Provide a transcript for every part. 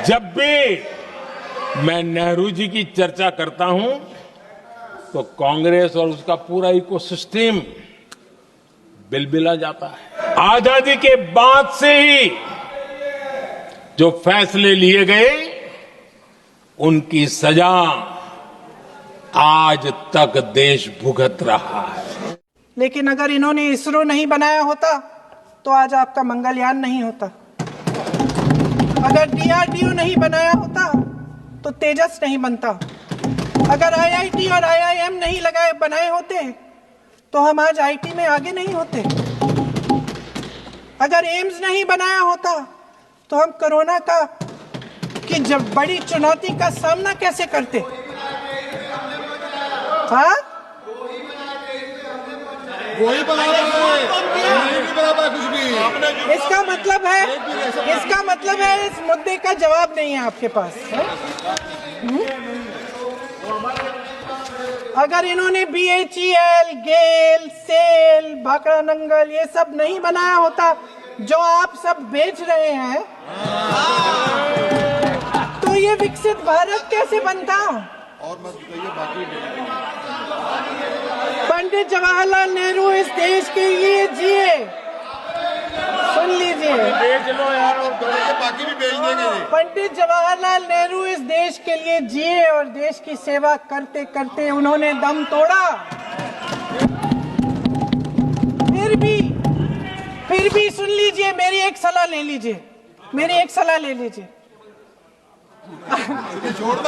जब भी मैं नेहरू जी की चर्चा करता हूं तो कांग्रेस और उसका पूरा इकोसिस्टम बिलबिला जाता है। आजादी के बाद से ही जो फैसले लिए गए उनकी सजा आज तक देश भुगत रहा है। लेकिन अगर इन्होंने इसरो नहीं बनाया होता तो आज आपका मंगलयान नहीं होता। अगर डीआरडीओ नहीं बनाया होता तो तेजस नहीं बनता। अगर आईआईटी और आईआईएम नहीं बनाए होते तो हम आज आईटी में आगे नहीं होते। अगर एम्स नहीं बनाया होता तो हम कोरोना की जब बड़ी चुनौती का सामना कैसे करते। हाँ, वही बना कुछ भी। इसका मतलब है इस मुद्दे का जवाब नहीं है आपके पास। अगर इन्होंने बीएचईएल, गेल, सेल, भाखड़ा नंगल ये सब नहीं बनाया होता जो आप सब बेच रहे हैं तो ये विकसित भारत कैसे बनता। और मत बताइए बाकी। पंडित जवाहरलाल नेहरू इस देश के लिए जिए। सुन लीजिए, बेच लो यार, बाकी भी बेच देंगे। पंडित जवाहरलाल नेहरू इस देश के लिए जिए और देश की सेवा करते करते उन्होंने दम तोड़ा। फिर भी सुन लीजिए, मेरी एक सलाह ले लीजिए।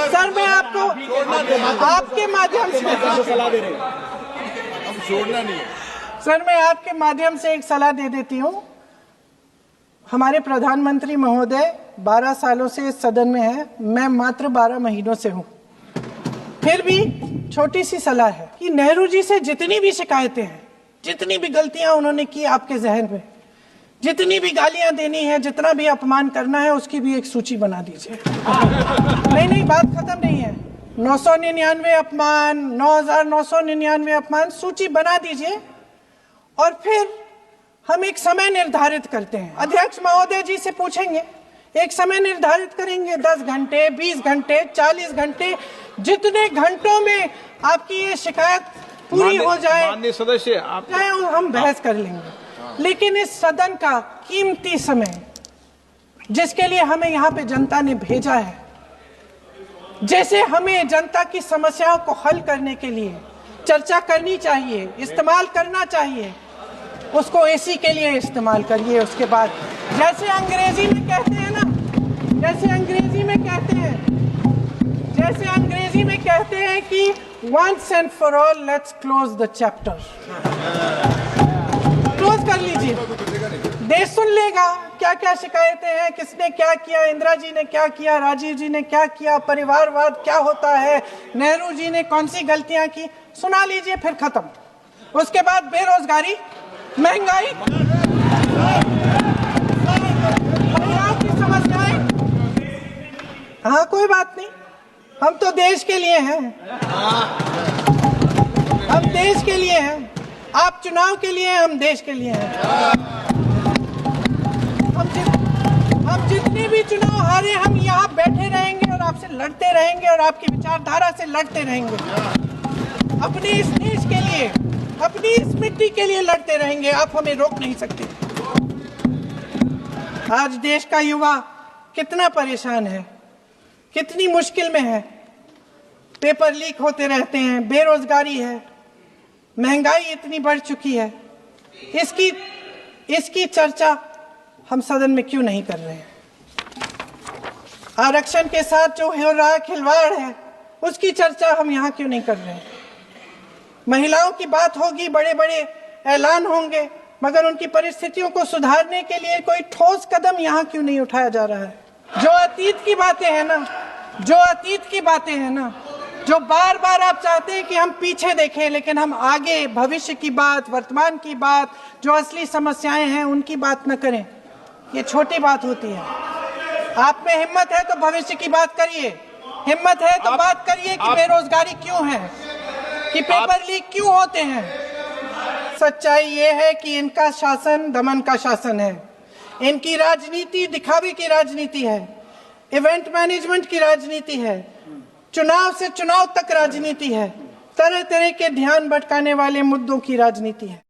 सर, मैं आपको आपके माध्यम से सलाह दे रहे हैं, हम छोड़ना नहीं। सर, मैं आपके माध्यम से एक सलाह दे देती हूँ। हमारे प्रधानमंत्री महोदय 12 सालों से इस सदन में हैं, मैं मात्र 12 महीनों से हूँ। फिर भी छोटी सी सलाह है कि नेहरू जी से जितनी भी शिकायतें हैं, जितनी भी गलतियां उन्होंने की आपके जहन में, जितनी भी गालियां देनी है, जितना भी अपमान करना है, उसकी भी एक सूची बना दीजिए। नहीं, बात खत्म नहीं है। 999 अपमान, 9,999 अपमान, सूची बना दीजिए और फिर हम एक समय निर्धारित करते हैं। अध्यक्ष महोदय जी से पूछेंगे, एक समय निर्धारित करेंगे, 10 घंटे, 20 घंटे, 40 घंटे, जितने घंटों में आपकी ये शिकायत पूरी हो जाए, माननीय सदस्य आप हम बहस कर लेंगे। लेकिन इस सदन का कीमती समय, जिसके लिए हमें यहाँ पे जनता ने भेजा है, जैसे हमें जनता की समस्याओं को हल करने के लिए चर्चा करनी चाहिए, इस्तेमाल करना चाहिए, उसको एसी के लिए इस्तेमाल करिए। उसके बाद जैसे अंग्रेजी में कहते हैं कि once and for all let's close the chapter। Close कर लीजिए, देश सुन लेगा क्या क्या शिकायतें हैं, किसने क्या किया, इंदिरा जी ने क्या किया, राजीव जी ने क्या किया, परिवारवाद क्या होता है, नेहरू जी ने कौन सी गलतियां की, सुना लीजिए, फिर खत्म। उसके बाद बेरोजगारी, महंगाई, महिलाओं की समस्याएं। हाँ, कोई बात नहीं, हम तो देश के लिए हैं, हम देश के लिए हैं। आप चुनाव के लिए हैं, हम देश के लिए हैं। हम जितने भी चुनाव हारे, हम यहाँ बैठे रहेंगे और आपसे लड़ते रहेंगे और आपकी विचारधारा से लड़ते रहेंगे। अपने इस देश के लिए, अपनी इस मिट्टी के लिए लड़ते रहेंगे। आप हमें रोक नहीं सकते। आज देश का युवा कितना परेशान है, कितनी मुश्किल में है। पेपर लीक होते रहते हैं, बेरोजगारी है, महंगाई इतनी बढ़ चुकी है। इसकी चर्चा हम सदन में क्यों नहीं कर रहे हैं। आरक्षण के साथ जो हो रहा खिलवाड़ है, उसकी चर्चा हम यहाँ क्यों नहीं कर रहे हैं। महिलाओं की बात होगी, बड़े बड़े ऐलान होंगे, मगर उनकी परिस्थितियों को सुधारने के लिए कोई ठोस कदम यहाँ क्यों नहीं उठाया जा रहा है। जो अतीत की बातें हैं ना, जो बार बार आप चाहते हैं कि हम पीछे देखें, लेकिन हम आगे भविष्य की बात, वर्तमान की बात, जो असली समस्याएं हैं उनकी बात न करें, ये छोटी बात होती है। आप में हिम्मत है तो भविष्य की बात करिए, हिम्मत है तो बात करिए कि बेरोजगारी क्यों है, कि पेपर लीक क्यों होते हैं। सच्चाई ये है कि इनका शासन दमन का शासन है, इनकी राजनीति दिखावे की राजनीति है। इवेंट मैनेजमेंट की राजनीति है, चुनाव से चुनाव तक राजनीति है, तरह तरह के ध्यान भटकाने वाले मुद्दों की राजनीति है।